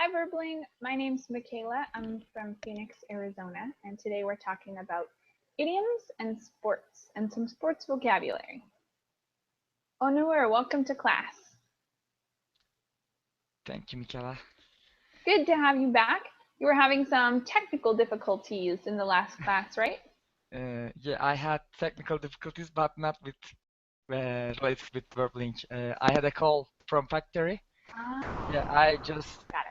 Hi, Verbling. My name's Michaela. I'm from Phoenix, Arizona, and today we're talking about idioms and sports and some sports vocabulary. Onur, welcome to class. Thank you, Michaela. Good to have you back. You were having some technical difficulties in the last class, right? Yeah, I had technical difficulties, but not with related with Verblink. I had a call from factory. Yeah, Got it.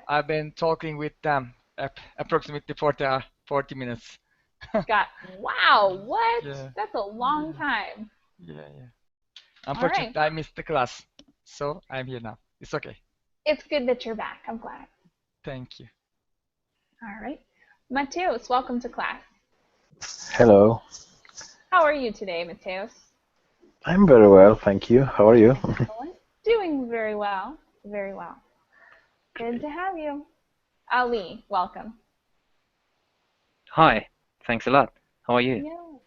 I've been talking with them approximately 40 minutes. Wow, what? Yeah, That's a long time. yeah. All right. Unfortunately, I missed the class, so I'm here now. It's okay. It's good that you're back. I'm glad. Thank you. All right. Mateus, welcome to class. Hello. How are you today, Mateus? I'm very well, thank you. How are you? Excellent. Doing very well. Very well. Good to have you. Ali, welcome. Hi, thanks a lot. How are you? Yeah.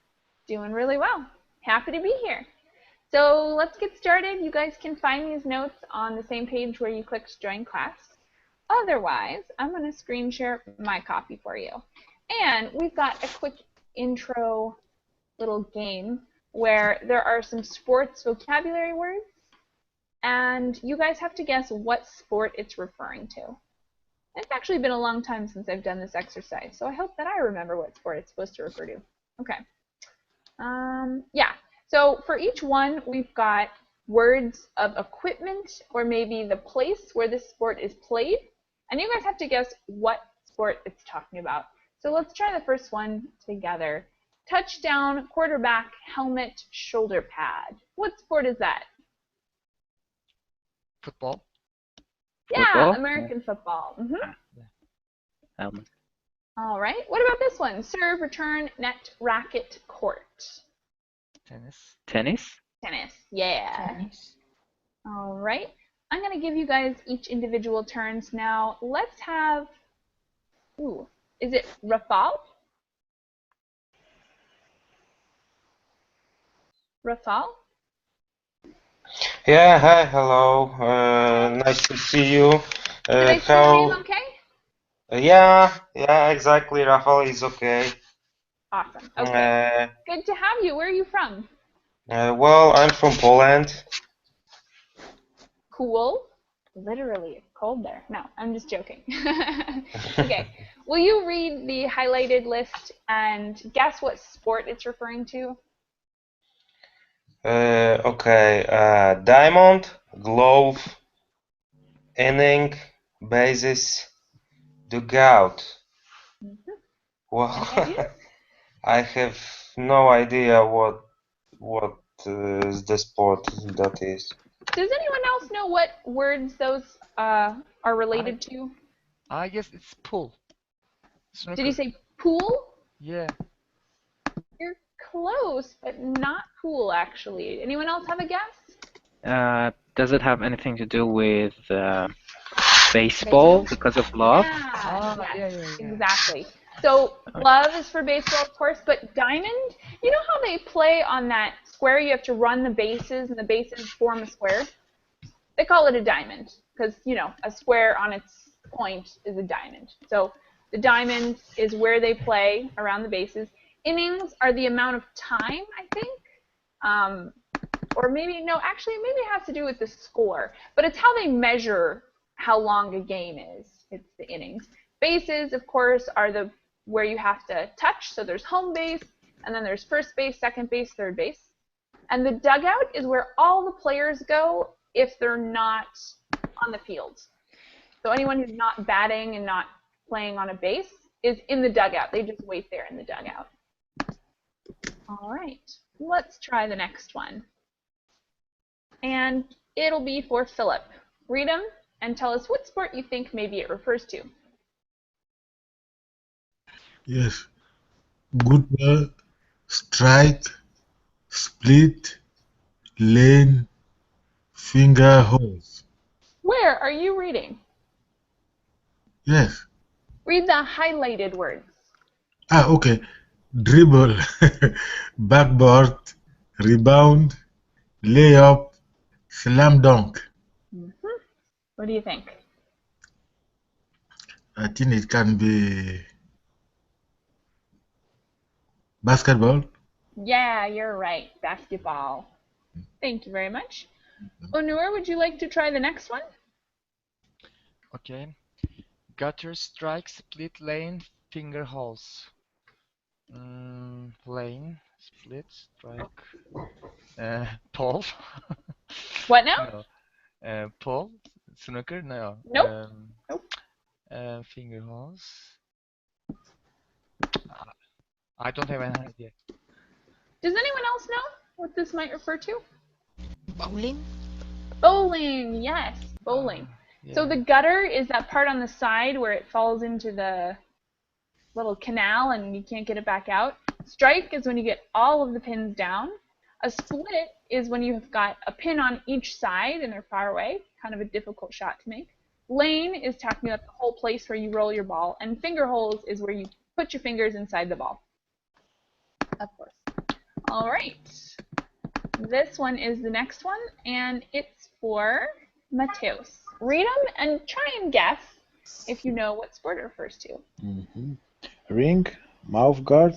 Doing really well. Happy to be here. So let's get started. You guys can find these notes on the same page where you clicked join class. Otherwise, I'm going to screen share my copy for you. And we've got a quick intro little game where there are some sports vocabulary words, and you guys have to guess what sport it's referring to. It's actually been a long time since I've done this exercise, so I hope that I remember what sport it's supposed to refer to. Okay. Yeah, so for each one, we've got words of equipment or maybe the place where this sport is played, and you guys have to guess what sport it's talking about. So let's try the first one together. Touchdown, quarterback, helmet, shoulder pad. What sport is that? Football? Yeah, Football? American football. Um, All right. What about this one? Serve, return, net, racket, court. Tennis? Tennis? Tennis. Yeah. All right. I'm going to give you guys each individual turns now. Let's have, is it Rafal? Rafal? Yeah, hi, hello. Nice to see you. Did I say your name okay? Yeah, exactly. Rafał is okay. Awesome. Okay. Uh, Good to have you. Where are you from? well, I'm from Poland. Cool. Literally, it's cold there. No, I'm just joking. Okay. Will you read the highlighted list and guess what sport it's referring to? Okay. Diamond, glove, inning, bases, dugout. Well, Any ideas? I have no idea what is the sport that is. Does anyone else know what words those are related to? I guess it's pool. Did you Snooker. say pool? Yeah. You're close, but not pool, actually. Anyone else have a guess? does it have anything to do with baseball because of love? Yes, exactly. So glove is for baseball, of course, but diamond, you know how they play on that square? You have to run the bases, and the bases form a square. They call it a diamond because, you know, a square on its point is a diamond. So the diamond is where they play around the bases. Innings are the amount of time, I think. Or maybe, no, actually, maybe it has to do with the score. But it's how they measure how long a game is. It's the innings. Bases, of course, are the where you have to touch. So there's home base, and then there's first base, second base, third base. And the dugout is where all the players go if they're not on the field. So anyone who's not batting and not playing on a base is in the dugout. They just wait there in the dugout. All right, let's try the next one. And it'll be for Philip. Read them and tell us what sport you think maybe it refers to. Yes. Good ball, strike, split, lane, finger holes. Where are you reading? Yes. Read the highlighted words. Okay. Dribble, backboard, rebound, layup, slam dunk. What do you think? I think it can be basketball. Yeah, you're right. Basketball. Thank you very much. Onur, would you like to try the next one? Okay. Gutter, strike, split, lane, finger holes. Lane, split, strike. Pole. What now? No. Pole, snooker. No. Nope. Nope. Finger holes. I don't have any idea. Does anyone else know what this might refer to? Bowling? Bowling, yes, bowling. Yeah. So the gutter is that part on the side where it falls into the little canal and you can't get it back out. Strike is when you get all of the pins down. A split is when you have got a pin on each side and they're far away, kind of a difficult shot to make. Lane is talking about the whole place where you roll your ball, and finger holes is where you put your fingers inside the ball. Of course. All right. This one is the next one, and it's for Mateos. Read them and try and guess if you know what sport it refers to. Ring, mouth guard,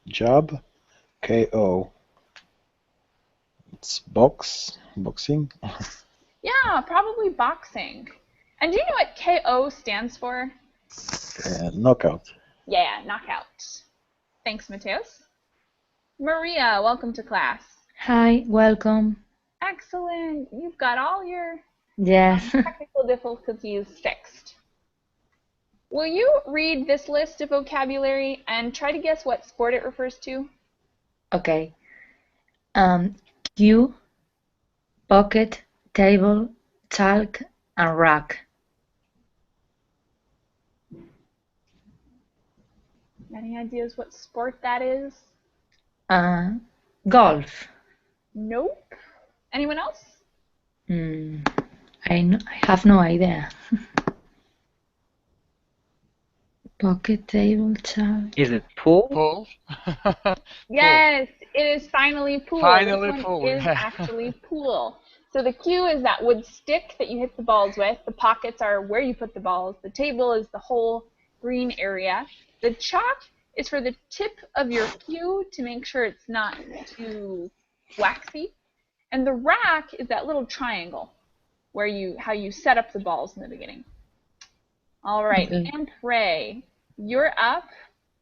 jab, KO. It's boxing. Yeah, probably boxing. And do you know what KO stands for? Knockout. Yeah, knockout. Thanks, Mateos. Maria, welcome to class. Hi, welcome. Excellent. You've got all your Yes. technical difficulties fixed. Will you read this list of vocabulary and try to guess what sport it refers to? Okay. Cue, pocket, table, talk, and rack. Any ideas what sport that is? Golf. Nope. Anyone else? I have no idea. Pocket, table, talk. Is it pool? Pool. Yes, it is finally pool. Finally this one pool, is yeah. actually pool. So the cue is that wood stick that you hit the balls with. The pockets are where you put the balls. The table is the whole green area. The chalk is for the tip of your cue to make sure it's not too waxy. And the rack is that little triangle where how you set up the balls in the beginning. All right, Okay. and Ray, you're up.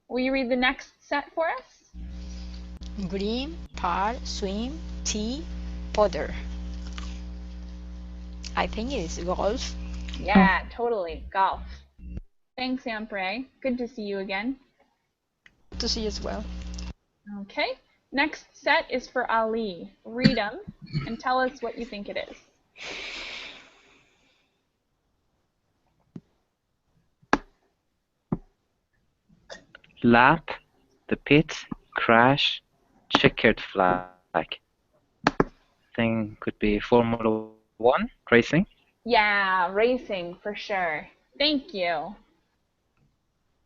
Will you read the next set for us? Green, par, swim, tee, putter. I think it is golf. Yeah, totally. Golf. Thanks, Ampre. Good to see you again. To see as well. Okay. Next set is for Ali. Read them and tell us what you think it is. Lap, the pit, crash, checkered flag. Thing could be Formula 1 racing. Yeah, racing for sure. Thank you.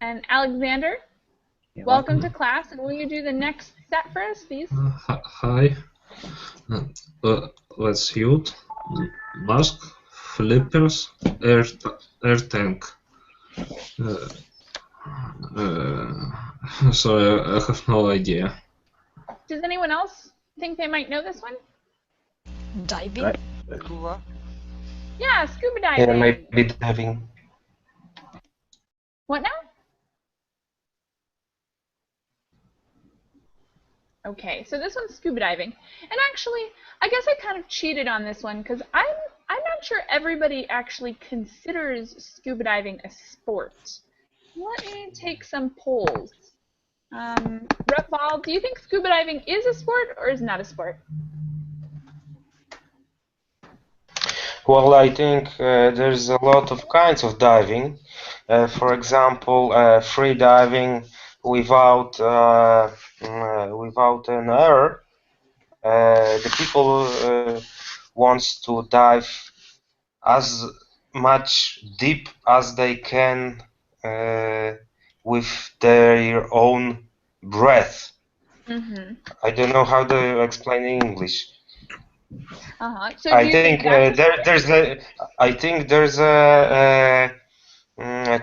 And Alexander, welcome to class. And will you do the next set for us, please? Hi. Let's use mask, flippers, air tank. Sorry, I have no idea. Does anyone else think they might know this one? Diving. Right. Scuba. Yeah, scuba diving. Yeah, maybe diving. What now? Okay, so this one's scuba diving. And actually, I guess I kind of cheated on this one because I'm not sure everybody actually considers scuba diving a sport. Let me take some polls. Rutval, do you think scuba diving is a sport or is not a sport? Well, I think there's a lot of kinds of diving. For example, free diving without without an air. The people wants to dive as much deep as they can with their own breath. Mm-hmm. I don't know how to explain in English. So I do you think that's a sport? there's a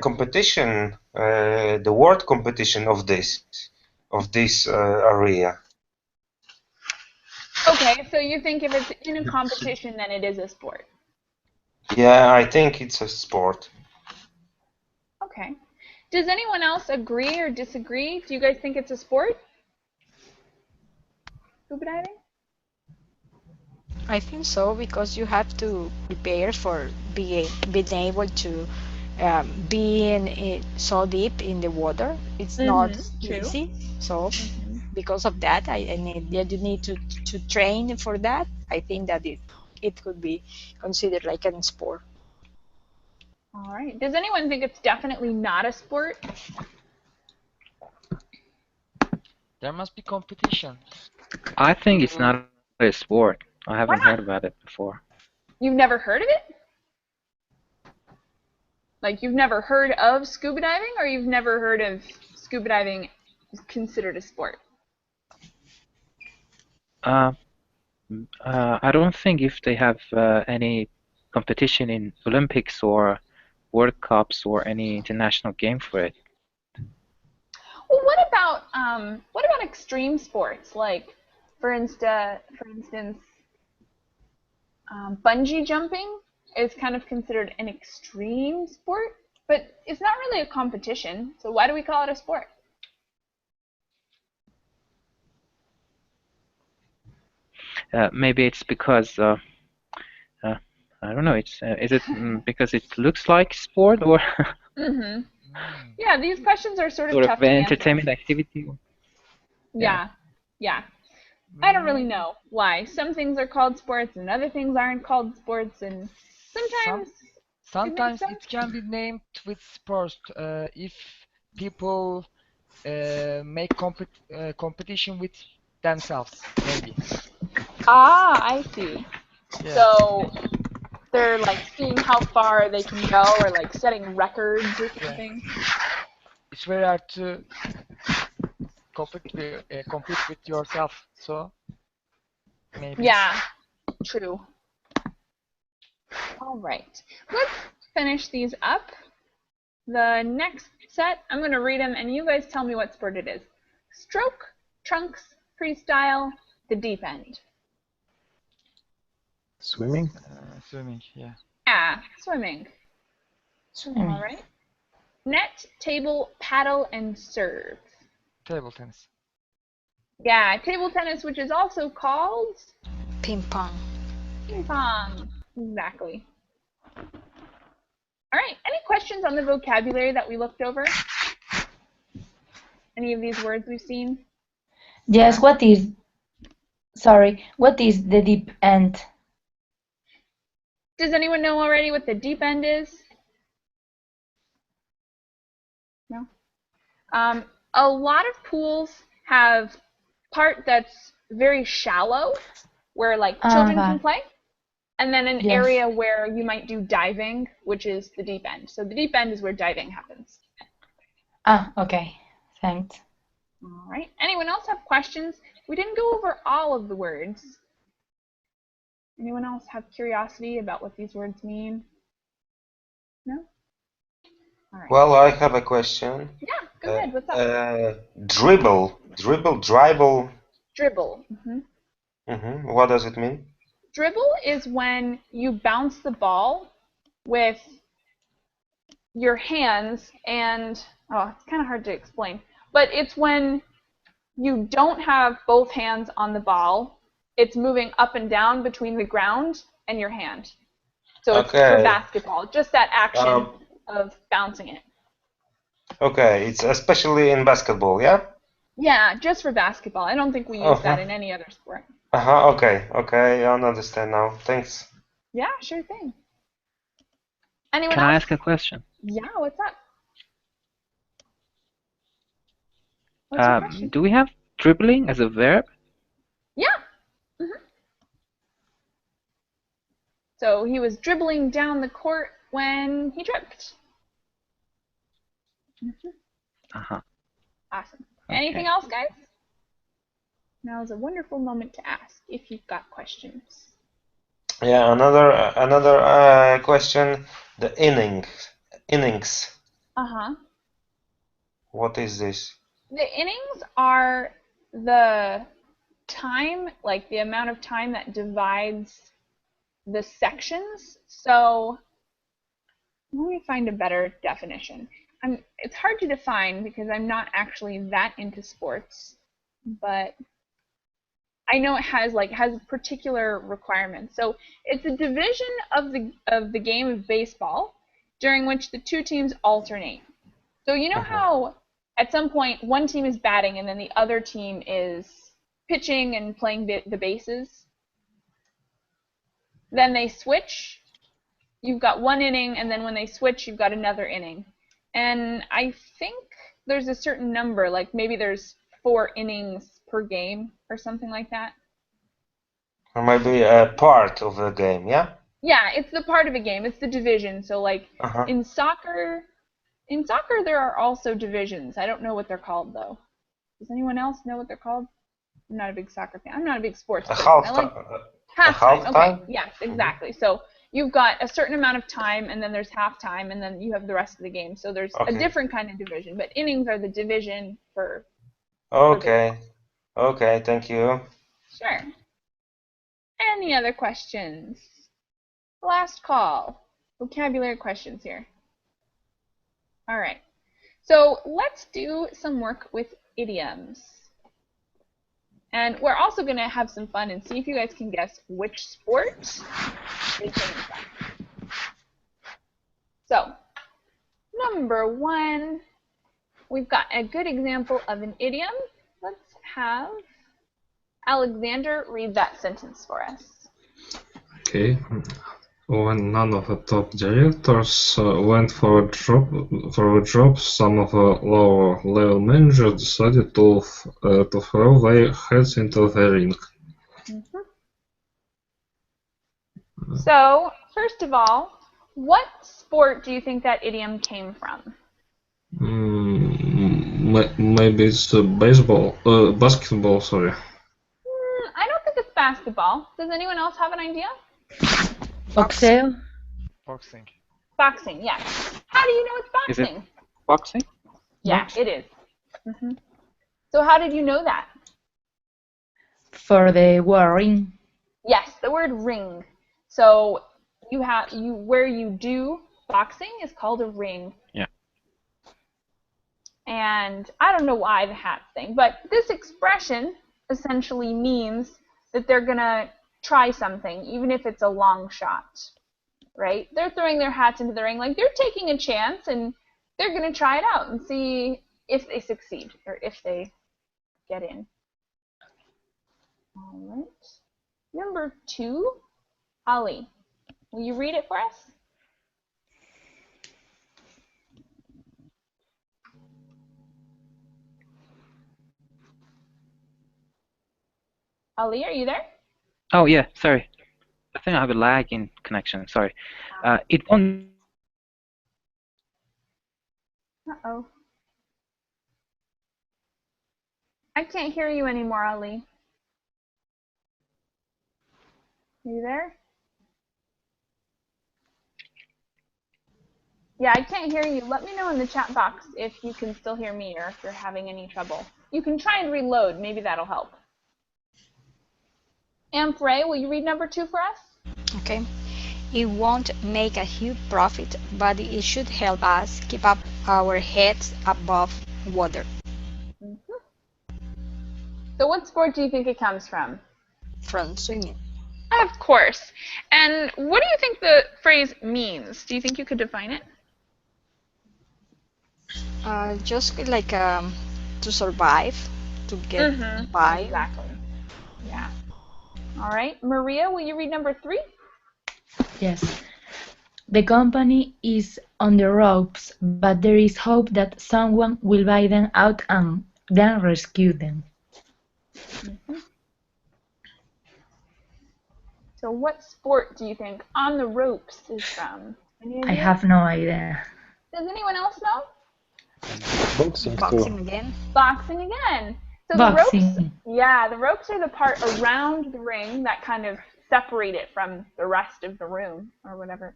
competition, the world competition of this area. Okay, so you think if it's in a competition, then it is a sport. Yeah, I think it's a sport. Okay. Does anyone else agree or disagree? Do you guys think it's a sport? Scuba diving? I think so because you have to prepare for being able to be in so deep in the water. It's not True. easy. So because of that, I need you need to train for that. I think that it could be considered like a sport. All right. Does anyone think it's definitely not a sport? There must be competition. I think it's not a sport. I haven't not? heard about it before. You've never heard of it? Like you've never heard of scuba diving, or you've never heard of scuba diving considered a sport? I don't think if they have any competition in Olympics or World Cups or any international game for it. Well, what about extreme sports? Like, for instance, bungee jumping is kind of considered an extreme sport, but it's not really a competition. So why do we call it a sport? Maybe it's because I don't know. It's is it because it looks like sport or Yeah, these questions are sort of sort tough of to an answer. entertainment activity? Yeah. I don't really know why. Some things are called sports and other things aren't called sports, and Sometimes it can be named with sports if people make competition with themselves, maybe. Ah, I see. Yeah. So they're like seeing how far they can go, or like setting records or something. It's very hard to compete with yourself, so maybe. Yeah, true. All right, let's finish these up. The next set, I'm going to read them, and you guys tell me what sport it is. Stroke, trunks, freestyle, the deep end. Swimming? Swimming, yeah. Yeah, swimming. Swimming. All right. Net, table, paddle, and serve. Table tennis. Yeah, table tennis, which is also called Ping pong. ping pong. Exactly. All right. Any questions on the vocabulary that we looked over? Any of these words we've seen? Yes, what is the deep end? Does anyone know already what the deep end is? No? A lot of pools have part that's very shallow, where like children can play, and then an area where you might do diving, which is the deep end. So the deep end is where diving happens. Ah, okay. Thanks. All right. Anyone else have questions? We didn't go over all of the words. Anyone else have curiosity about what these words mean? No? All right. Well, I have a question. Yeah, go ahead. What's up? Dribble. Dribble. What does it mean? Dribble is when you bounce the ball with your hands and, it's kind of hard to explain, but it's when you don't have both hands on the ball. It's moving up and down between the ground and your hand. So it's for basketball, just that action of bouncing it. Okay, it's especially in basketball, yeah? Yeah, just for basketball. I don't think we use that in any other sport. Okay, I understand now. Thanks. Yeah, sure thing. Anyone Can else? I ask a question? Yeah, what's up? What's your question? Do we have dribbling as a verb? Yeah. So he was dribbling down the court when he tripped. Awesome. Okay. Anything else, guys? Now is a wonderful moment to ask if you've got questions. Yeah, another question. The innings. Uh-huh. What is this? The innings are the time, like the amount of time that divides the sections. So let me find a better definition. It's hard to define because I'm not actually that into sports, but I know it has particular requirements. So it's a division of the game of baseball during which the two teams alternate. So you know how at some point one team is batting and then the other team is pitching and playing the bases? Then they switch. You've got one inning, and then when they switch, you've got another inning. And I think there's a certain number, like maybe there's 4 innings per game or something like that. Or maybe a part of the game, yeah? Yeah, it's the part of a game. It's the division. So like in soccer there are also divisions. I don't know what they're called though. Does anyone else know what they're called? I'm not a big soccer fan. I'm not a big sports person. I like halftime. Okay, yes, exactly. So you've got a certain amount of time, and then there's halftime, and then you have the rest of the game. So there's a different kind of division, but innings are the division for. Okay. Okay, thank you. Sure. Any other questions? Last call. Vocabulary questions here. All right. So let's do some work with idioms. And we're also going to have some fun and see if you guys can guess which sport they came from. So, number 1, we've got a good example of an idiom. Let's have Alexander read that sentence for us. Okay. When none of the top directors went for a job, some of the lower level managers decided to throw their heads into the ring. So, first of all, what sport do you think that idiom came from? Maybe it's basketball, sorry. I don't think it's basketball. Does anyone else have an idea? Boxeo? Boxing. Boxing, yes. How do you know it's boxing? Is it boxing? Yeah, it is. So how did you know that? For the word ring. Yes, the word ring. So where you do boxing is called a ring. Yeah. And I don't know why the hat thing, but this expression essentially means that they're gonna try something, even if it's a long shot, right? They're throwing their hats into the ring, like they're taking a chance, and they're gonna try it out and see if they succeed or if they get in. All right. Number 2, Ali, will you read it for us? Ali, are you there? Oh yeah, sorry. I think I have a lag in connection. Sorry. It won't. Uh-oh. I can't hear you anymore, Ali. Are you there? Yeah, I can't hear you. Let me know in the chat box if you can still hear me or if you're having any trouble. You can try and reload. Maybe that'll help. Ray, will you read number 2 for us? Okay. It won't make a huge profit, but it should help us keep up our heads above water. So what sport do you think it comes from? From swimming. Of course. And what do you think the phrase means? Do you think you could define it? Just like to survive, to get by. Exactly. Yeah. All right. Maria, will you read number 3? Yes. The company is on the ropes, but there is hope that someone will buy them out and then rescue them. So what sport do you think On the Ropes is from? I have no idea. Does anyone else know? Boxing again. Boxing again. So Boxing. The ropes, yeah, the ropes are the part around the ring that kind of separate it from the rest of the room or whatever.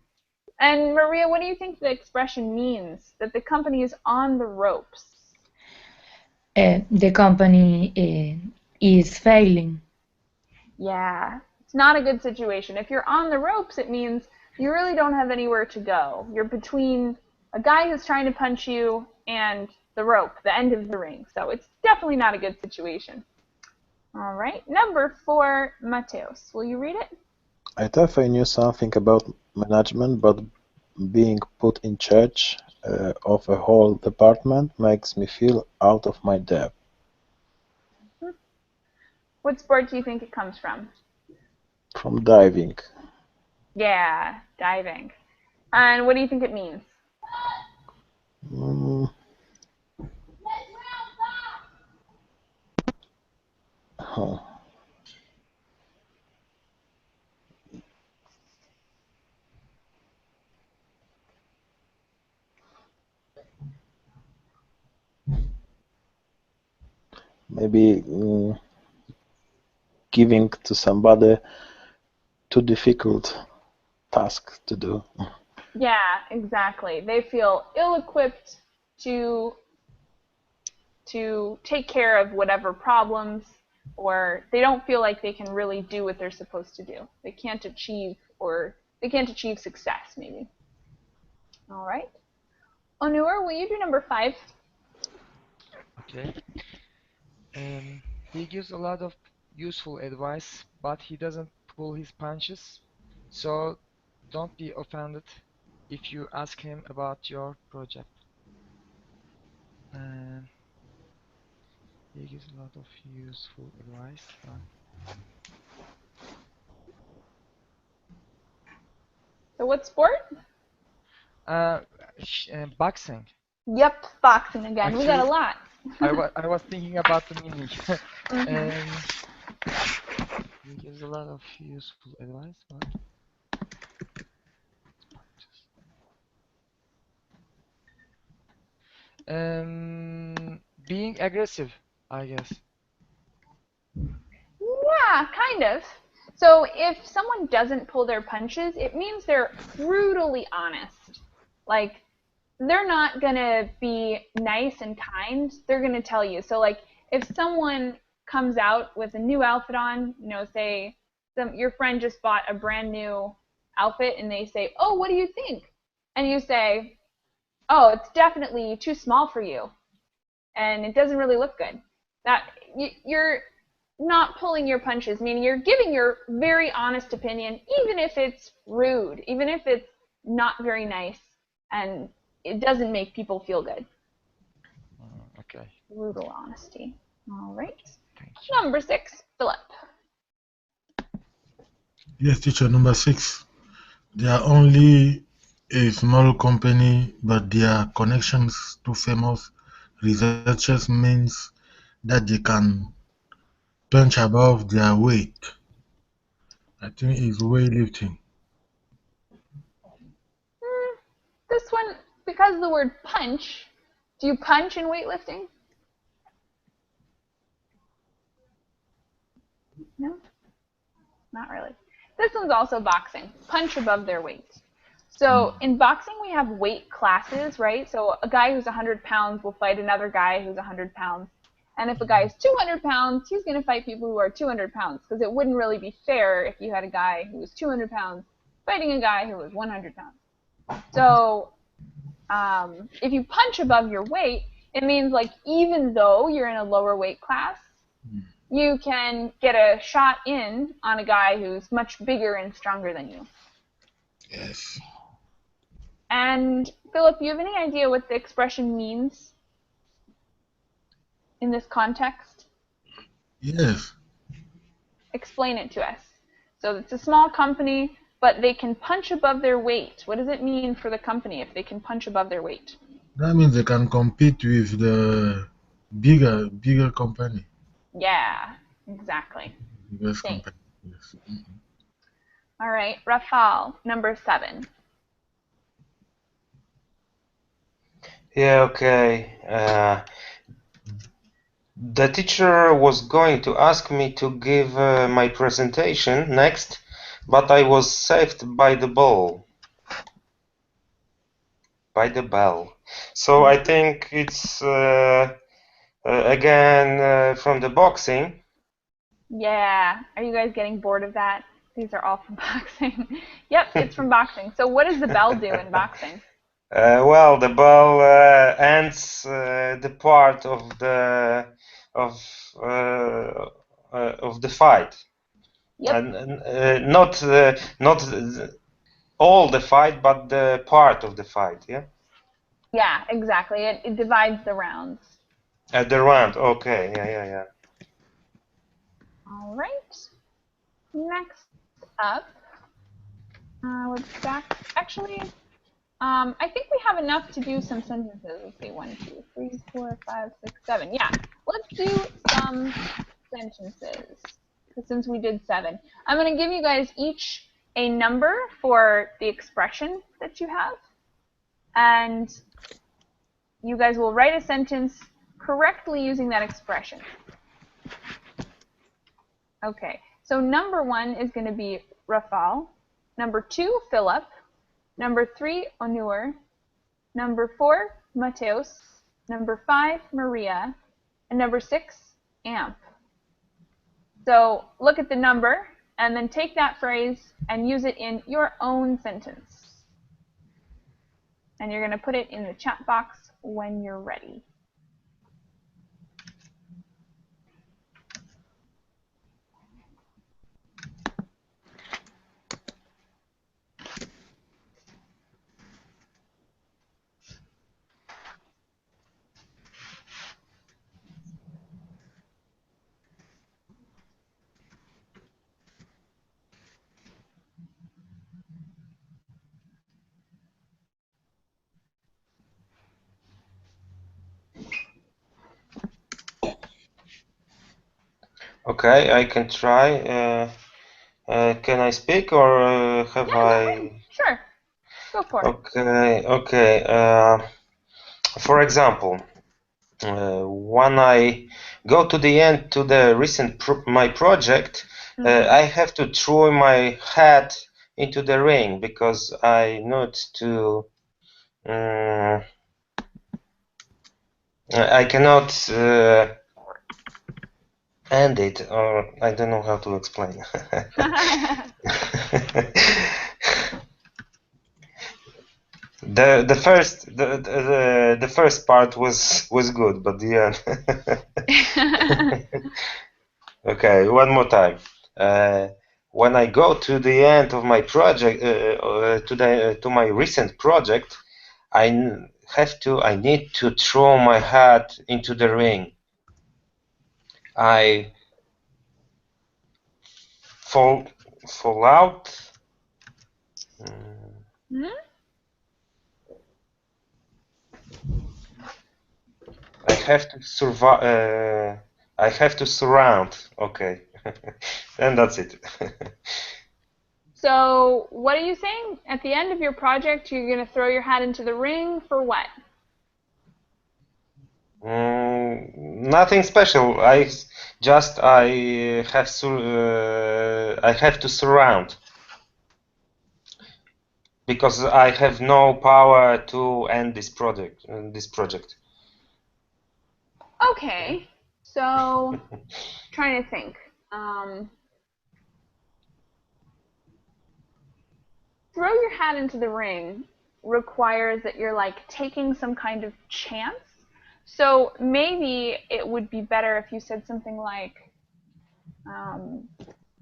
And Maria, what do you think the expression means, that the company is on the ropes? The company is failing. Yeah, it's not a good situation. If you're on the ropes, it means you really don't have anywhere to go. You're between a guy who's trying to punch you and the rope, the end of the ring. So it's definitely not a good situation. All right, number 4, Mateus. Will you read it? I thought I knew something about management, but being put in charge of a whole department makes me feel out of my depth. What sport do you think it comes from? From diving. Yeah, diving. And what do you think it means? Mm, huh. Maybe giving to somebody too difficult task to do. Yeah, exactly. They feel ill-equipped to take care of whatever problems, or they don't feel like they can really do what they're supposed to do. They can't achieve success, maybe. All right. Onur, will you do number 5? Okay. He gives a lot of useful advice, but he doesn't pull his punches. So don't be offended if you ask him about your project. And he gives a lot of useful advice, but So what sport? uh, boxing. Yep, boxing again. We got a Actually, lot. I was thinking about the meaning. And he gives a lot of useful advice, but being aggressive, I guess. Yeah, kind of. So if someone doesn't pull their punches, it means they're brutally honest. Like, they're not going to be nice and kind. They're going to tell you. So, like, if someone comes out with a new outfit on, say your friend just bought a brand new outfit and they say, "Oh, what do you think?" And you say, "Oh, it's definitely too small for you. And it doesn't really look good." That you're not pulling your punches, meaning you're giving your very honest opinion, even if it's rude, even if it's not very nice, and it doesn't make people feel good. Okay. Brutal honesty. All right. Thank you. Number 6, Philip. Yes, teacher. Number 6. They are only a small company, but their connections to famous researchers means that they can punch above their weight. I think it's weightlifting. This one, because of the word punch, do you punch in weightlifting? No? Not really. This one's also boxing. Punch above their weight. So in boxing, we have weight classes, right? So a guy who's 100 pounds will fight another guy who's 100 pounds. And if a guy is 200 pounds, he's going to fight people who are 200 pounds, because it wouldn't really be fair if you had a guy who was 200 pounds fighting a guy who was 100 pounds. So if you punch above your weight, it means, like, even though you're in a lower weight class, you can get a shot in on a guy who's much bigger and stronger than you. Yes. And Philip, you have any idea what the expression means in this context? Yes. Explain it to us. So it's a small company, but they can punch above their weight. What does it mean for the company if they can punch above their weight? That means they can compete with the bigger company. Yeah, exactly. Biggest Thanks. company. Yes. All right, Rafal, number 7. Yeah, okay. The teacher was going to ask me to give my presentation next, but I was saved by the ball. by the bell. So I think it's again from the boxing. Yeah. Are you guys getting bored of that? These are all from boxing. Yep, it's from boxing. So what does the bell do in boxing? Well, the bell ends the part of the fight, Yep. and not all the fight, but the part of the fight. Yeah. Yeah, exactly. It divides the rounds. At the round. Okay. Yeah. All right. Next up, we're back. Actually, I think we have enough to do some sentences. Let's see, 1, 2, 3, 4, 5, 6, 7. Yeah, let's do some sentences. Since we did 7, I'm going to give you guys each a number for the expression that you have, and you guys will write a sentence correctly using that expression. Okay, so number 1 is going to be Rafal. Number 2, Philip. Number 3, Onur. Number 4, Mateos. Number 5, Maria. And number 6, Amp. So look at the number and then take that phrase and use it in your own sentence. And you're going to put it in the chat box when you're ready. Okay, I can try. Can I speak or have Yeah, I? go ahead. Sure. Go for it. Okay. For example, when I go to the end to the recent my project, I have to throw my hat into the ring because I need to. I cannot end it, or I don't know how to explain. The first part was good, but the end. Okay, one more time. When I go to the end of my project, to my recent project, I need to throw my hat into the ring. I fall out. I have to survive. I have to surround. Okay, and that's it. So what are you saying? At the end of your project, you're going to throw your hat into the ring for what? Nothing special. I have to surround because I have no power to end this project. Okay, so trying to think. Throw your hat into the ring requires that you're like taking some kind of chance. So maybe it would be better if you said something like,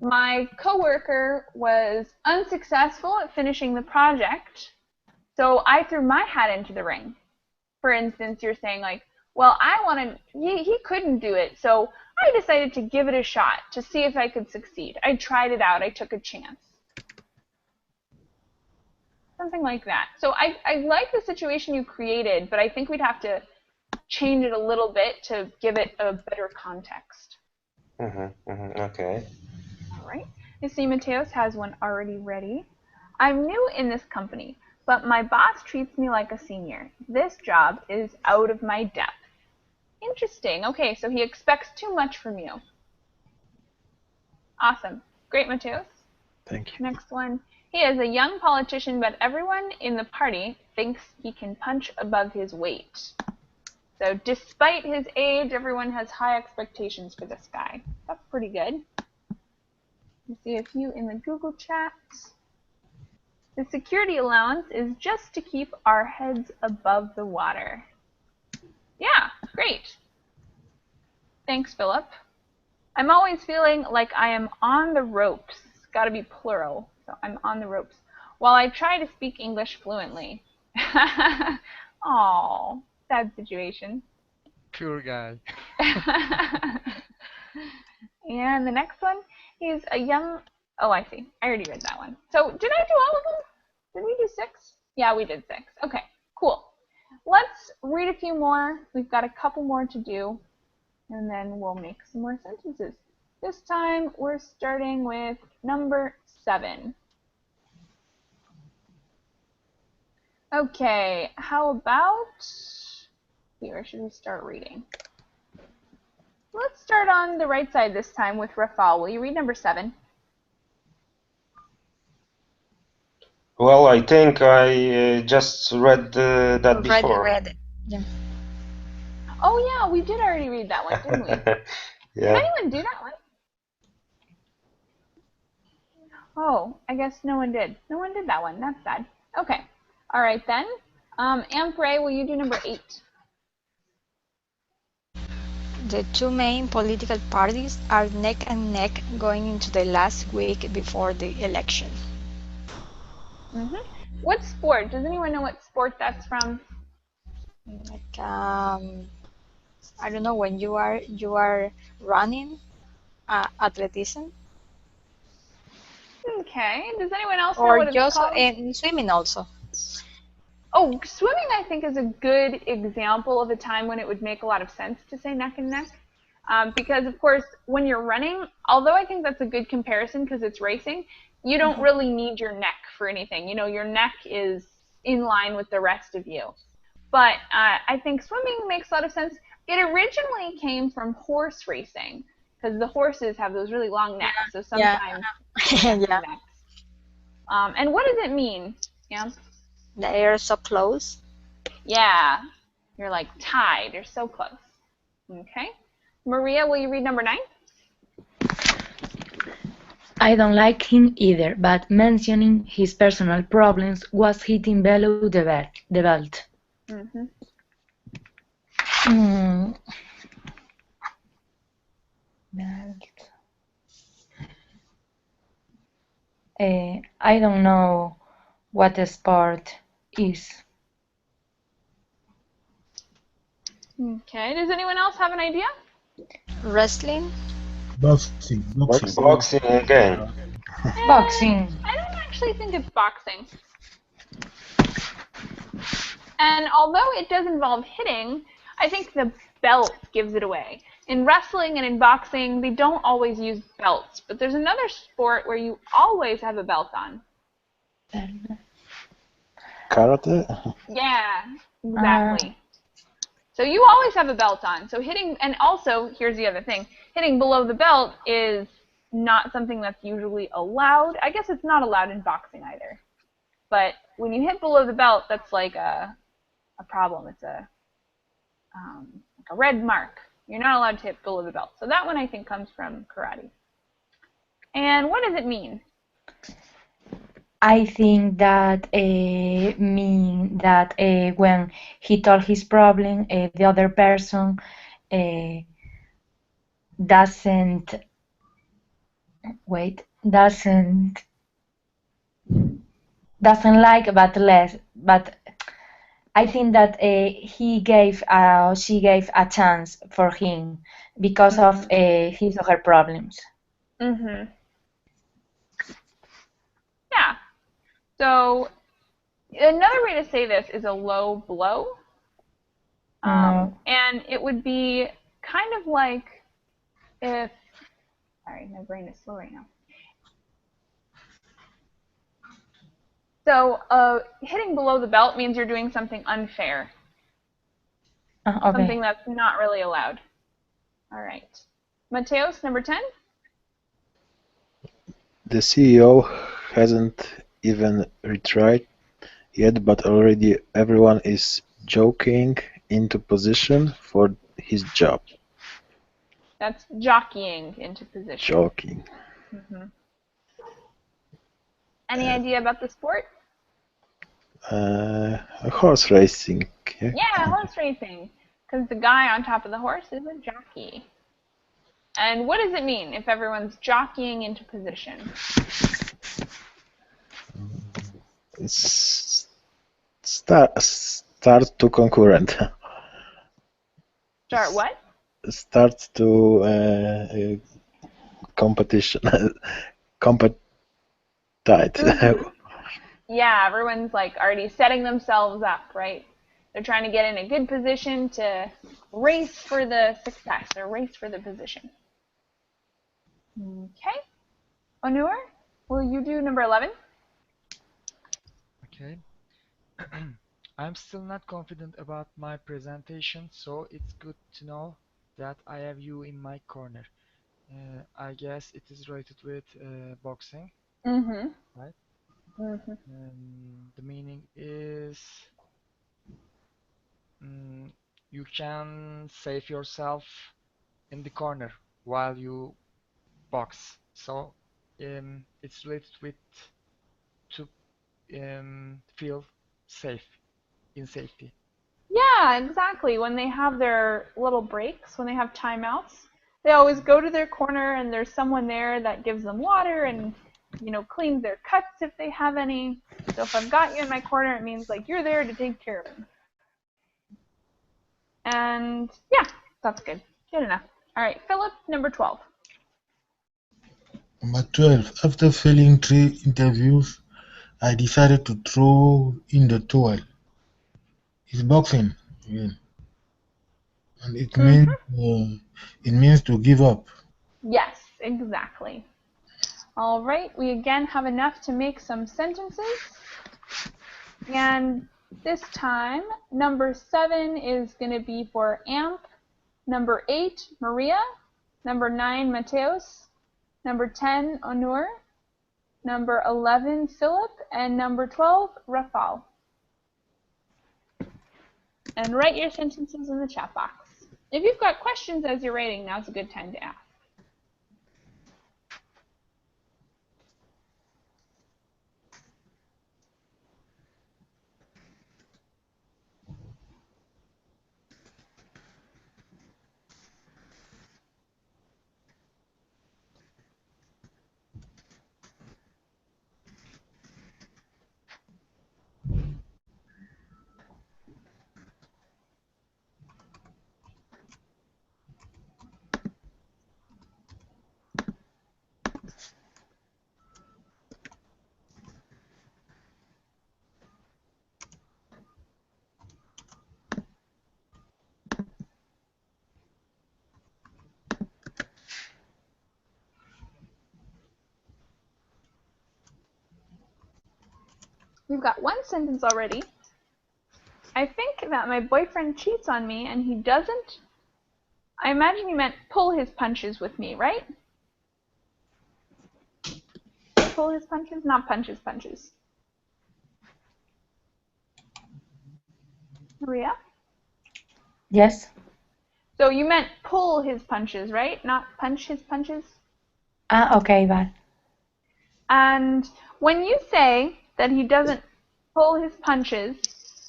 my coworker was unsuccessful at finishing the project, so I threw my hat into the ring. For instance, you're saying like, well, he couldn't do it, so I decided to give it a shot to see if I could succeed. I tried it out. I took a chance. Something like that. So I like the situation you created, but I think we'd have to change it a little bit to give it a better context. Okay. All right. You see, Mateos has one already ready. I'm new in this company, but my boss treats me like a senior. This job is out of my depth. Interesting. Okay, so he expects too much from you. Awesome. Great, Mateos. Thank you. Next one. He is a young politician, but everyone in the party thinks he can punch above his weight. So despite his age, everyone has high expectations for this guy. That's pretty good. Let's see a few in the Google chat. The security allowance is just to keep our heads above the water. Yeah, great. Thanks, Philip. I'm always feeling like I am on the ropes. It's got to be plural. So I'm on the ropes while I try to speak English fluently. Aw, sad situation. Poor guy. And the next one, he's a young... Oh, I see. I already read that one. So did I do all of them? Did we do 6? Yeah, we did 6. Okay, cool. Let's read a few more. We've got a couple more to do, and then we'll make some more sentences. This time, we're starting with number 7. Okay, how about... Where should we start reading? Let's start on the right side this time with Rafal. Will you read number 7? Well, I think I just read that before. Already read it. Yeah. Oh yeah, we did already read that one, didn't we? Yeah. Did anyone do that one? Oh, I guess no one did. No one did that one. That's sad. Okay. All right then. Ampray, will you do number 8? The two main political parties are neck and neck going into the last week before the election. What sport? Does anyone know what sport that's from? Like I don't know, when you are running, athleticism, Okay. Does anyone else know or what it's just called? in swimming also. Oh, swimming I think is a good example of a time when it would make a lot of sense to say neck and neck. Because, of course, when you're running, although I think that's a good comparison because it's racing, you don't really need your neck for anything. You know, your neck is in line with the rest of you. But I think swimming makes a lot of sense. It originally came from horse racing because the horses have those really long necks. So sometimes necks. And what does it mean, Amp? They are so close. Yeah, you're like tied. You're so close. Okay. Maria, will you read number 9? I don't like him either, but mentioning his personal problems was hitting below the belt. I don't know what a sport is. Okay. Does anyone else have an idea? Wrestling. Boxing. Boxing again. Boxing. I don't actually think it's boxing. And although it does involve hitting, I think the belt gives it away. In wrestling and in boxing, they don't always use belts, but there's another sport where you always have a belt on. Karate? Yeah, exactly. So you always have a belt on. So hitting, and also, here's the other thing, hitting below the belt is not something that's usually allowed. I guess it's not allowed in boxing either. But when you hit below the belt, that's like a problem. It's like a red mark. You're not allowed to hit below the belt. So that one I think comes from karate. And what does it mean? I think that mean that when he told his problem, the other person doesn't like, but I think that she gave a chance for him because of his or her problems. Yeah. So another way to say this is a low blow. And it would be kind of like if, sorry, my brain is slow right now. So hitting below the belt means you're doing something unfair. Okay. Something that's not really allowed. All right. Mateos, number 10? The CEO hasn't even retried yet, but already everyone is jockeying into position for his job. That's jockeying into position. Jockeying. Any idea about the sport? Horse racing. Yeah, horse racing. Because the guy on top of the horse is a jockey. And what does it mean if everyone's jockeying into position? Start to concurrent. Start what? Start to competition. Competite. Yeah, everyone's like already setting themselves up, right? They're trying to get in a good position to race for the success or race for the position. Okay. Onur, will you do number 11? Okay. I'm still not confident about my presentation, so it's good to know that I have you in my corner. I guess it is related with boxing, Mm-hmm. right? Mm-hmm. The meaning is you can save yourself in the corner while you box. So it's related with to feel safe, in safety. Yeah, exactly. When they have their little breaks, when they have timeouts, they always go to their corner and there's someone there that gives them water and, cleans their cuts if they have any. So if I've got you in my corner, it means like you're there to take care of them. And yeah, that's good. Good enough. All right, Philip, number 12. Number 12. After failing 3 interviews, I decided to throw in the towel. It's boxing again, and it means to give up. Yes, exactly. All right, we again have enough to make some sentences. And this time, number 7 is going to be for Amp, number 8, Maria, number 9, Mateos, number 10, Onur, number 11, Philip, and number 12, Rafal. And write your sentences in the chat box. If you've got questions as you're writing, now's a good time to ask. We've got one sentence already. I think that my boyfriend cheats on me and he doesn't. I imagine you meant pull his punches with me, right? Pull his punches, not punch his punches. Maria? Yes. So you meant pull his punches, right? Not punch his punches? Okay, bye. And when you say that he doesn't pull his punches,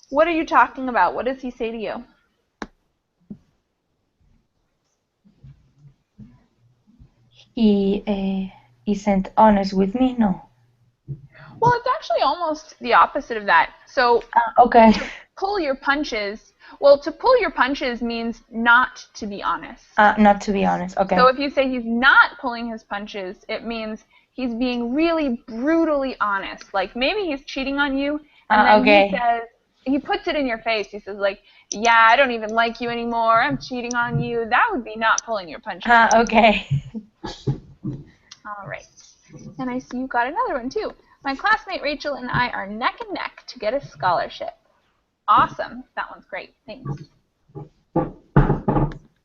what are you talking about? What does he say to you? He isn't honest with me, no. Well, it's actually almost the opposite of that. So Okay. to pull your punches, well, to pull your punches means not to be honest. Not to be honest, okay. So if you say he's not pulling his punches, it means he's being really brutally honest. Like maybe he's cheating on you, and then okay. he says, he puts it in your face. He says like, yeah, I don't even like you anymore. I'm cheating on you. That would be not pulling your punches. Okay. All right. And I see you got another one too. My classmate Rachel and I are neck and neck to get a scholarship. Awesome. That one's great. Thanks. From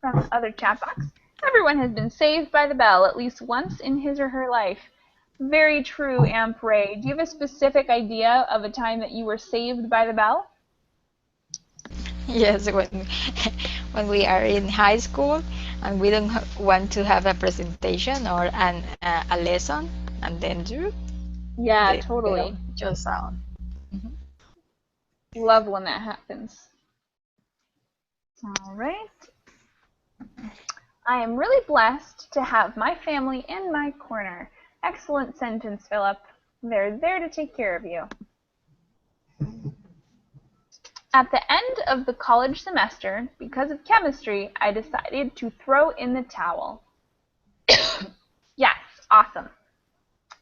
the other chat box. Everyone has been saved by the bell at least once in his or her life. Very true, Amp Ray. Do you have a specific idea of a time that you were saved by the bell? Yes, when we are in high school and we don't want to have a presentation or a lesson, and then Yeah, the bell totally. just sound. Love when that happens. All right. I am really blessed to have my family in my corner. Excellent sentence, Philip. They're there to take care of you. At the end of the college semester, because of chemistry, I decided to throw in the towel. Yes, awesome.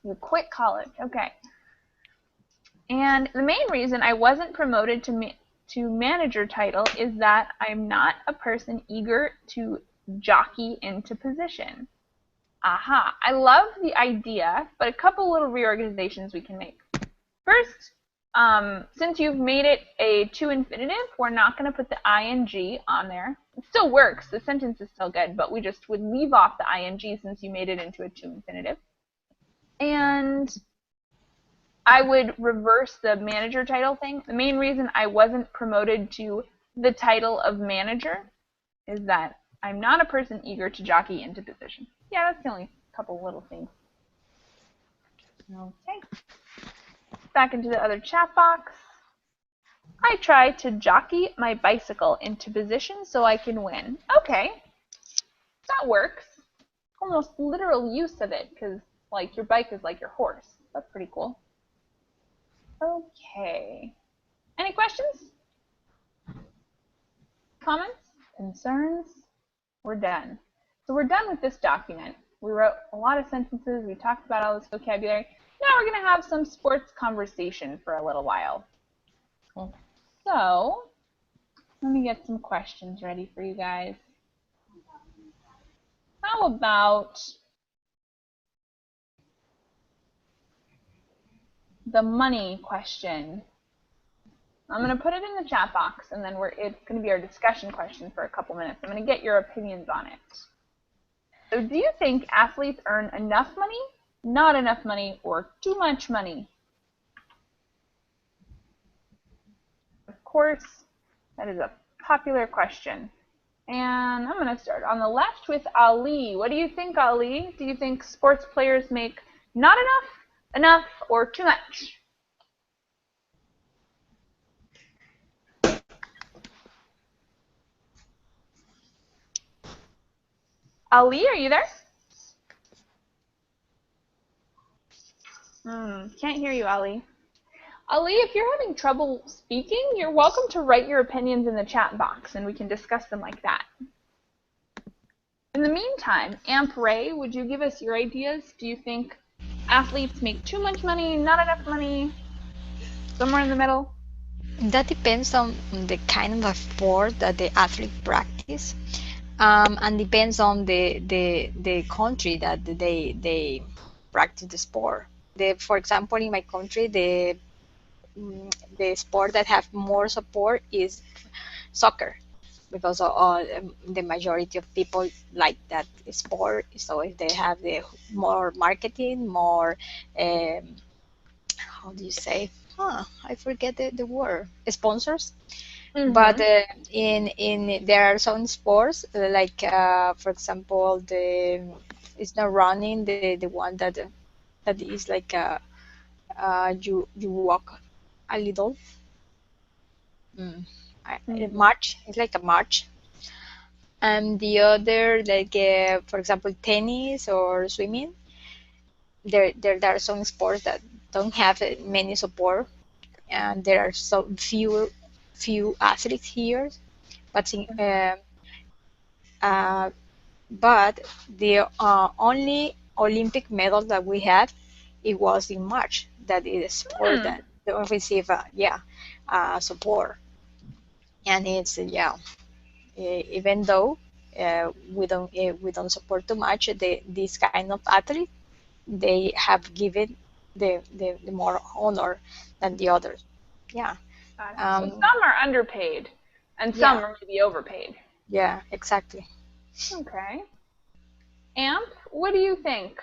You quit college. Okay. And the main reason I wasn't promoted to manager title is that I'm not a person eager to jockey into position. Aha, I love the idea, but a couple little reorganizations we can make. First, since you've made it a to infinitive, we're not going to put the ing on there. It still works, the sentence is still good, but we just would leave off the ing since you made it into a to infinitive. And I would reverse the manager title thing. The main reason I wasn't promoted to the title of manager is that I'm not a person eager to jockey into position. Yeah, that's the only couple little things. Okay. Back into the other chat box. I try to jockey my bicycle into position so I can win. Okay. That works. Almost literal use of it, because like your bike is like your horse. That's pretty cool. Okay. Any questions? Comments? Concerns? We're done. So we're done with this document. We wrote a lot of sentences. We talked about all this vocabulary. Now we're going to have some sports conversation for a little while. So let me get some questions ready for you guys. How about the money question? I'm going to put it in the chat box, and then it's going to be our discussion question for a couple minutes. I'm going to get your opinions on it. So do you think athletes earn enough money, not enough money, or too much money? Of course, that is a popular question. And I'm going to start on the left with Ali. What do you think, Ali? Do you think sports players make not enough, or too much? Ali, are you there? Can't hear you, Ali. Ali, if you're having trouble speaking, you're welcome to write your opinions in the chat box, and we can discuss them like that. In the meantime, Amp Ray, would you give us your ideas? Do you think athletes make too much money, not enough money, somewhere in the middle? That depends on the kind of sport that the athlete practice, and depends on the country that they practice the sport. For example, in my country, the sport that have more support is soccer, because the majority of people like that sport. So if they have the more marketing, more how do you say? I forget the word. Sponsors. But in there are some sports like for example it's not running, the one that is like you walk a little. March. It's like a march. And the other, like for example, tennis or swimming. There are some sports that don't have many support, and there are so few athletes here. But but the only Olympic medal that we had, it was in March. That is a sport that don't receive support, and it's even though we don't support too much this kind of athlete, they have given the more honor than the others. Yeah. So some are underpaid, and some are maybe overpaid. Yeah, exactly. Okay. Amp, what do you think?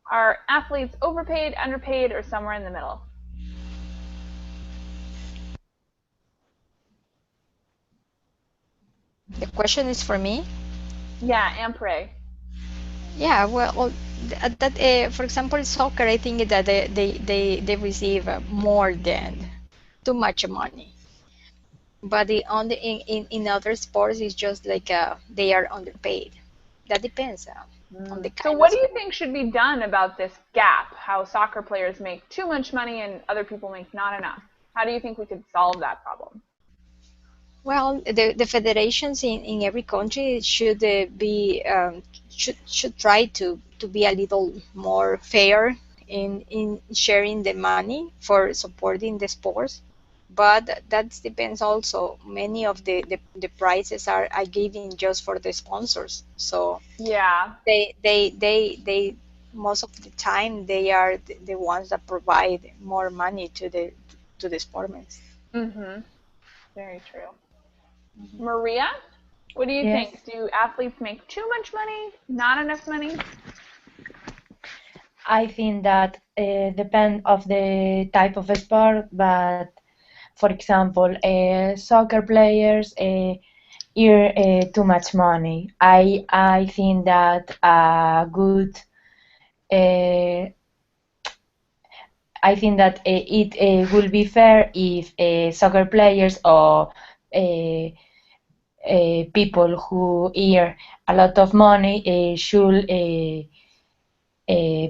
Are athletes overpaid, underpaid, or somewhere in the middle? The question is for me. Yeah, Ampere. Yeah, well, for example, soccer, I think that they receive more than too much money. But in other sports, it's just like they are underpaid. That depends on the So kind of what do you sport. think should be done about this gap, how soccer players make too much money and other people make not enough? How do you think we could solve that problem? Well, the federations in every country should should try to be a little more fair in sharing the money for supporting the sports. But that depends also. Many of the prizes are given just for the sponsors. So Yeah. they most of the time they are the ones that provide more money to the sportmen. Mhm. Very true. Maria, what do you Yes. think? Do athletes make too much money? Not enough money? I think that depend of the type of sport, but for example, soccer players earn too much money. I think that uh, it will be fair if soccer players or uh, people who earn a lot of money should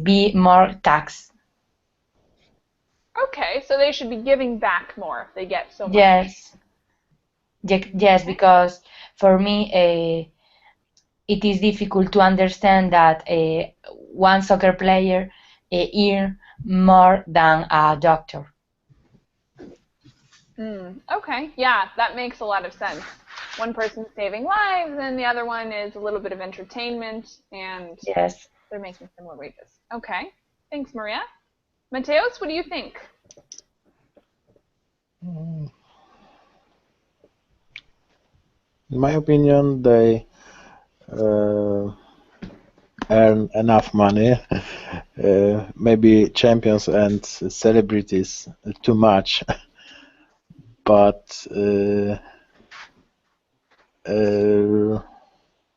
be more taxed. Okay, so they should be giving back more if they get so much. Yes, yes, Okay. because for me, it is difficult to understand that one soccer player earn more than a doctor. Okay, yeah, that makes a lot of sense. One person's saving lives, and the other one is a little bit of entertainment, and Yes. they're making similar wages. Okay, thanks, Maria. Mateos, what do you think? In my opinion, they uh, earn enough money. Maybe champions and celebrities too much, but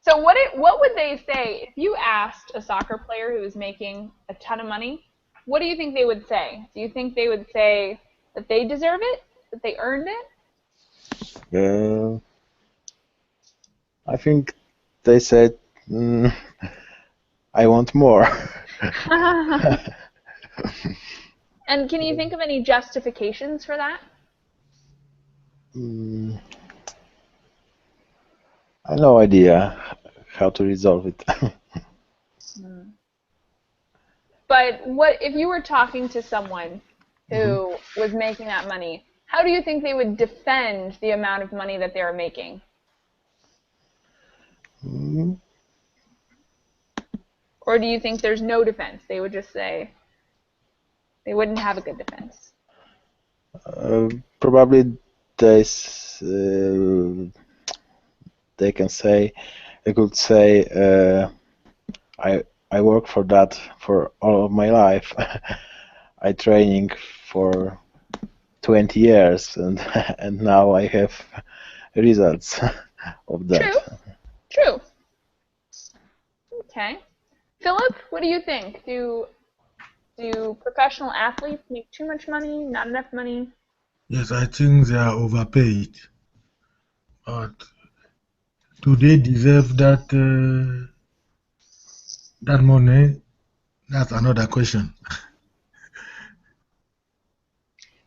So what would they say if you asked a soccer player who is making a ton of money? What do you think they would say? Do you think they would say that they deserve it, that they earned it? uh, I think they said, I want more. And can you think of any justifications for that? Mm, I have no idea how to resolve it. But what if you were talking to someone Mhm. who was making that money? How do you think they would defend the amount of money that they are making? Mm, Or do you think there's no defense? They would just say they wouldn't have a good defense. Probably they they can say I could say I work for that for all of my life. I training for 20 years and and now I have results of that. True. True. Okay. Philip, what do you think? Do professional athletes make too much money, not enough money? Yes, I think they are overpaid. But do they deserve that money? That's another question.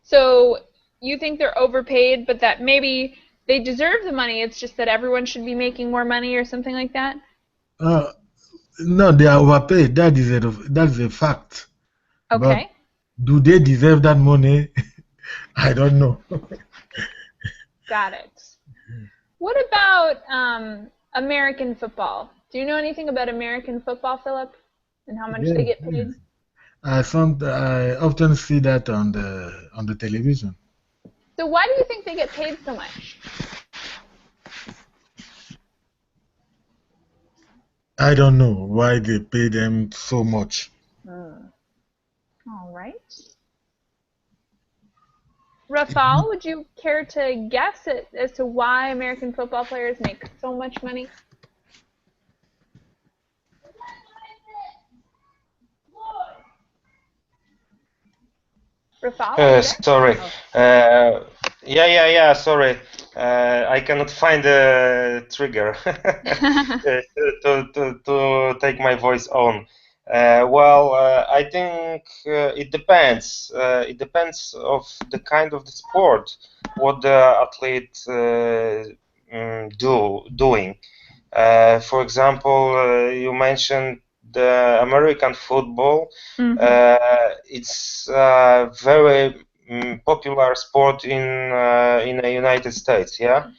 So you think they're overpaid, but that maybe they deserve the money. It's just that everyone should be making more money or something like that? Uh, no, they are overpaid. That's a fact. But Okay. do they deserve that money? I don't know. Got it. What about American football? Do you know anything about American football, Philip? And how much Yes, they get yes. paid? I often see that on the television. So why do you think they get paid so much? I don't know why they pay them so much. All right. Rafal, would you care to guess as to why American football players make so much money? Rafal, are you there? Sorry. Oh. Yeah. Sorry. I cannot find the trigger to take my voice on. I think it depends. It depends of the kind of the sport, what the athlete doing. For example, you mentioned the American football. It's a very popular sport in the United States. Yeah.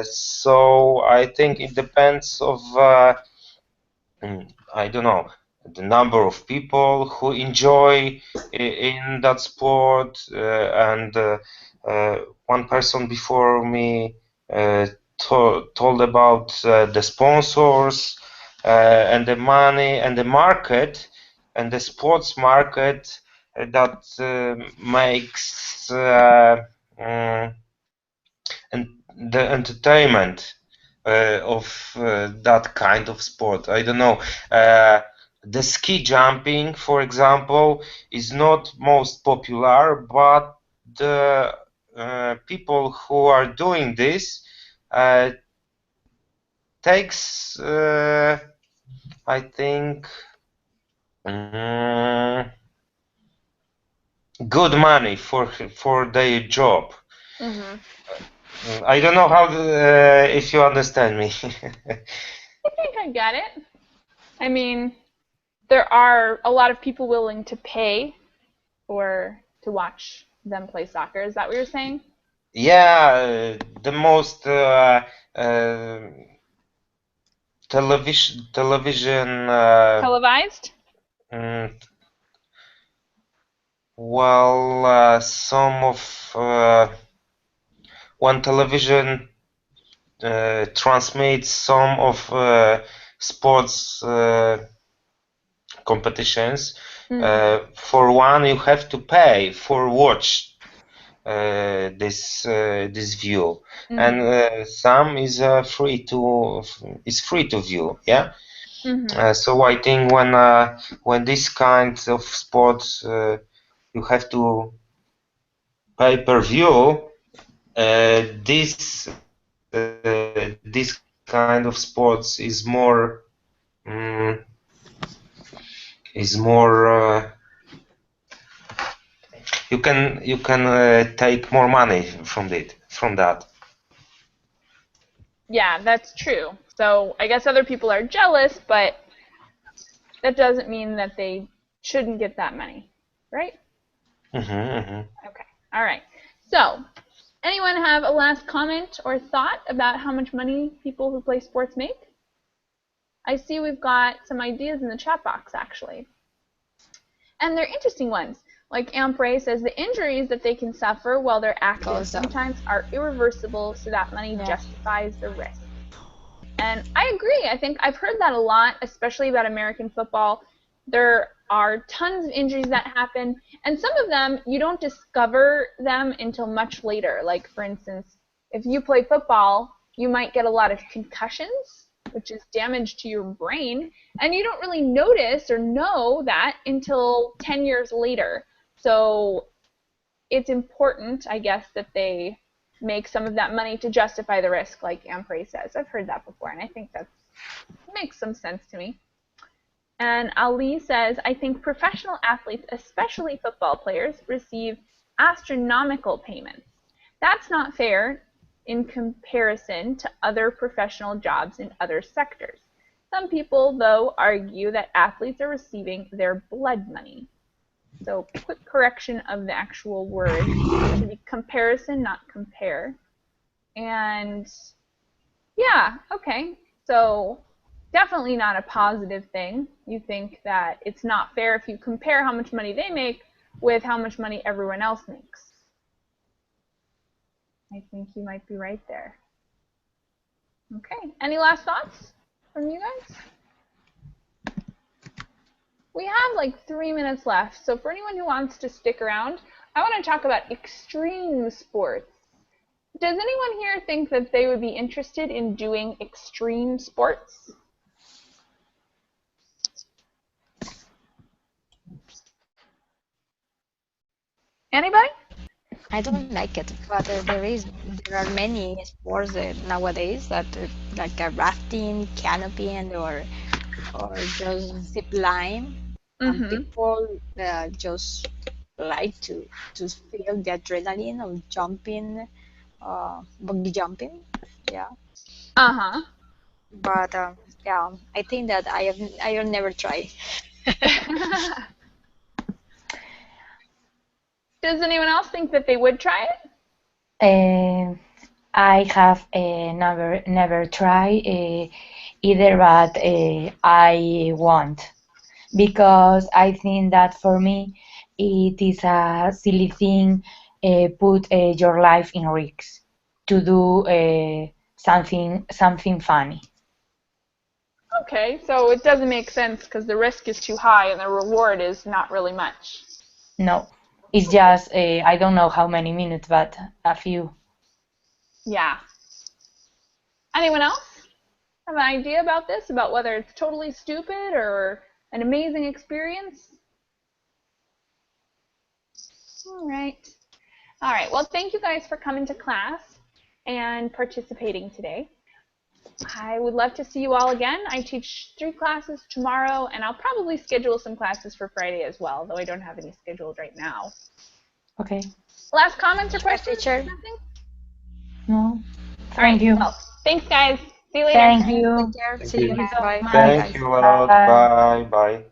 So I think it depends of I don't know, the number of people who enjoy in that sport, and one person before me told about the sponsors and the money and the market and the sports market that makes and the entertainment of that kind of sport. I don't know. The ski jumping, for example, is not most popular, but the people who are doing this takes, I think, good money for their job. I don't know how if you understand me. I think I get it. I mean, there are a lot of people willing to pay to watch them play soccer. Is that what you're saying? Yeah, the most television televised. Some of one television transmits some of sports competitions. For one, you have to pay for watch this view, and some is free to view. Yeah. So I think when this kind of sports you have to pay per view, this kind of sports is more you can take more money from that. Yeah, that's true. So I guess other people are jealous, but that doesn't mean that they shouldn't get that money, right? Okay. All right. So, anyone have a last comment or thought about how much money people who play sports make? I see we've got some ideas in the chat box, actually. And they're interesting ones. Like Ampray says, the injuries that they can suffer while they're active sometimes are irreversible, so that money justifies the risk. And I agree. I think I've heard that a lot, especially about American football. There are tons of injuries that happen, and some of them, you don't discover them until much later. Like, for instance, if you play football, you might get a lot of concussions, which is damage to your brain, and you don't really notice or know that until 10 years later. So it's important, I guess, that they make some of that money to justify the risk, like Ampray says. I've heard that before, and I think that makes some sense to me. And Ali says, I think professional athletes, especially football players, receive astronomical payments. That's not fair in comparison to other professional jobs in other sectors. Some people, though, argue that athletes are receiving their blood money. So quick correction of the actual word. It should be comparison, not compare. And yeah, okay. So definitely not a positive thing. You think that it's not fair if you compare how much money they make with how much money everyone else makes. I think you might be right there. Okay. Any last thoughts from you guys? We have like 3 minutes left, so for anyone who wants to stick around, I want to talk about extreme sports. Does anyone here think that they would be interested in doing extreme sports? Anybody? I don't like it, but there are many sports nowadays that like rafting, canopying, or just zip line, and people just like to feel the adrenaline of jumping, bungee jumping, yeah. But yeah, I think that I will never try. Does anyone else think that they would try it? I have never tried either, but I won't, because I think that for me it is a silly thing, put your life in risk to do something funny. Okay, so it doesn't make sense because the risk is too high and the reward is not really much. No, it's just I don't know how many minutes, but a few. Yeah. Anyone else have an idea about this, about whether it's totally stupid or an amazing experience? All right. Well, thank you guys for coming to class and participating today. I would love to see you all again. I teach 3 classes tomorrow, and I'll probably schedule some classes for Friday as well, though I don't have any scheduled right now. Okay. Last comments or questions? Teacher? No. Thank you. Well, thanks, guys. See you later. Thank you. Take care. See you. Bye. Thank you a lot. Bye. Bye.